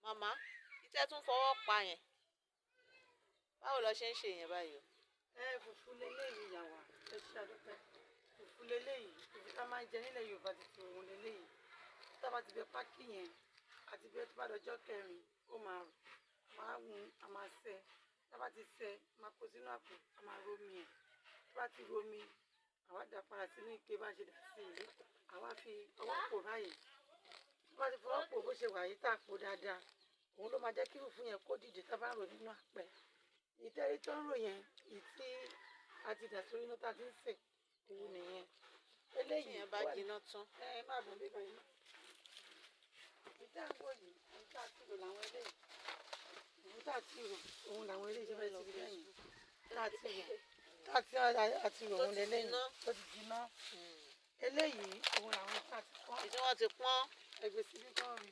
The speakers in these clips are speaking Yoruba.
màmá ìtẹ́ tún fọwọ́ pa yẹn báwo lọ ṣe ń ṣe yẹn báyìí o. Fùfú leléyìí yàwá ẹ ṣe àdúpẹ́ fùfú leléyìí fùfú tá máa ń jẹ nílẹ̀ Yorùbá ti fi òun leléyìí tá bá ti bẹ pákí yẹn àti bẹ tó bá dọjọ́ kẹrin ó máa rò máa wùn a máa sẹ tá bá ti sẹ máa kó sínú àpò a máa romi ẹ̀ tó bá ti romi àwa dà padà sínú ike bá ṣe dà sí ìlú àwa fi ọwọ́ pò báyìí tó bá ti fọwọ́ pò bó ṣe wà yìí tá a pò dáadáa òun ló máa jẹ́ kí fùfú yẹn kó dìde tá bá rò nínú àpẹ ìtẹ́rí tó ń rò yẹn ìtí àti dà sórí iná tá a ti ń sè òun nìyẹn eléyìí yẹn bá jiná tán. má bọ̀ bíbá yìí ìtẹ́ àgbo yìí ìtẹ́ àti rò làwọn eléyìí ìtẹ́ àti rò òun làwọn eléyìí ṣe fẹ́ ti rí lẹ́yìn ìtẹ́ àti rò òun lẹ́lẹ́yìn tó ti jiná eléyìí òun làwọn ìtẹ́ àti pọ́n ìdí wọn ti pọ́n ẹgbẹ́ síbí kan rí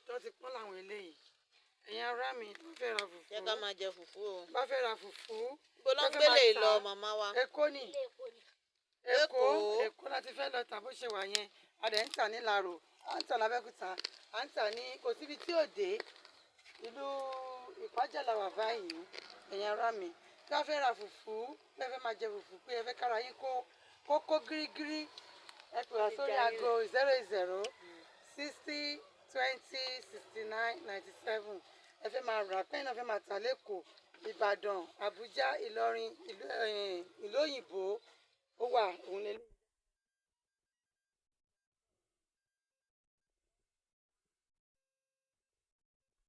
tó ti pọ́n làwọn eléyìí ẹ̀yin ará mi tó fẹ́ ra fùfú jẹ́ ká máa jẹ fùfú o. bá fẹ́ ra fùfú ibo ló ń gbélé lọ màmá wa. Èkó ni Èkó láti fẹ́ lọ tà bó ṣe wà yẹn a dẹ̀ ń tà ní Lárò à ń tà l'Abẹ́òkúta à ń tà ní kò síbi tí ò dé ìlú Ìpájà la wà báyìí ẹ̀yin ará mi tí wọ́n fẹ́ ra fùfú pé ẹ fẹ́ máa jẹ fùfú pé ẹ fẹ́ kára yín kó gírígírí ẹ pè wá sórí aago 00 60 20 69 97 ẹ fẹ́ máa rà pẹ́yìn náà fẹ́ máa tà l'Ékòó Ìbàdàn Àbújá Ìlọrin ìlú òyìnbó ó wà òun lélẹ̀.